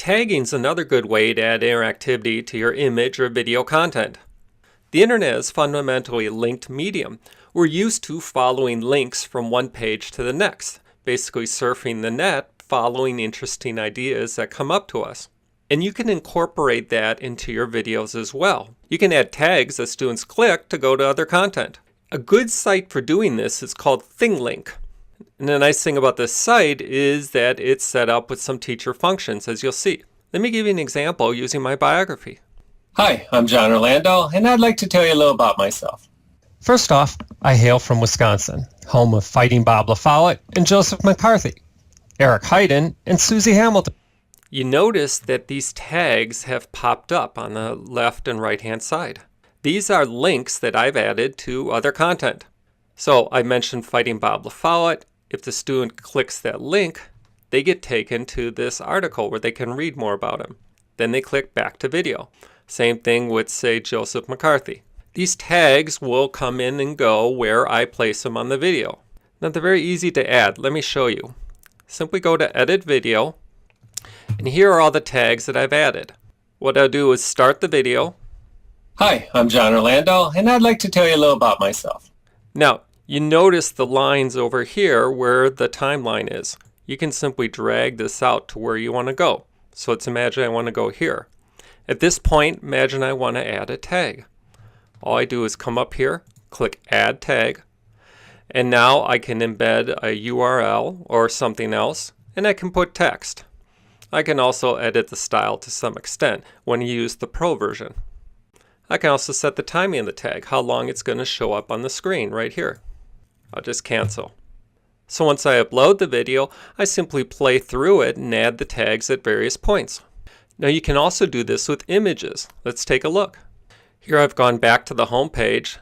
Tagging is another good way to add interactivity to your image or video content. The internet is fundamentally a linked medium. We're used to following links from one page to the next, basically surfing the net, following interesting ideas that come up to us. And you can incorporate that into your videos as well. You can add tags that students click to go to other content. A good site for doing this is called Thinglink. And the nice thing about this site is that it's set up with some teacher functions, as you'll see. Let me give you an example using my biography. Hi, I'm John Orlando, and I'd like to tell you a little about myself. First off, I hail from Wisconsin, home of Fighting Bob LaFollette and Joseph McCarthy, Eric Hayden, and Susie Hamilton. You notice that these tags have popped up on the left and right hand side. These are links that I've added to other content. So I mentioned Fighting Bob LaFollette. If the student clicks that link, they get taken to this article where they can read more about him. Then they click back to video. Same thing with, say, Joseph McCarthy. These tags will come in and go where I place them on the video. Now they're very easy to add. Let me show you. Simply go to Edit Video, and here are all the tags that I've added. What I'll do is start the video. Hi, I'm John Orlando, and I'd like to tell you a little about myself. Now, you notice the lines over here where the timeline is. You can simply drag this out to where you want to go. So let's imagine I want to go here. At this point, imagine I want to add a tag. All I do is come up here, click Add Tag, and now I can embed a URL or something else, and I can put text. I can also edit the style to some extent when you use the Pro version. I can also set the timing of the tag, how long it's going to show up on the screen right here. I'll just cancel. So once I upload the video, I simply play through it and add the tags at various points. Now you can also do this with images. Let's take a look. Here I've gone back to the home page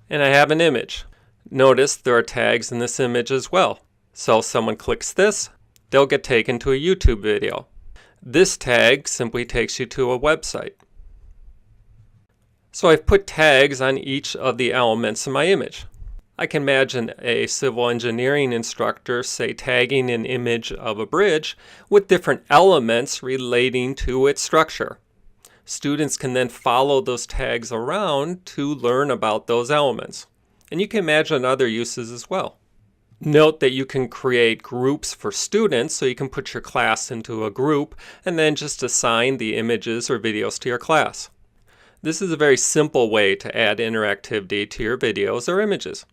and I have an image. Notice there are tags in this image as well. So if someone clicks this, they'll get taken to a YouTube video. This tag simply takes you to a website. So I've put tags on each of the elements in my image. I can imagine a civil engineering instructor, say, tagging an image of a bridge with different elements relating to its structure. Students can then follow those tags around to learn about those elements. And you can imagine other uses as well. Note that you can create groups for students, so you can put your class into a group and then just assign the images or videos to your class. This is a very simple way to add interactivity to your videos or images.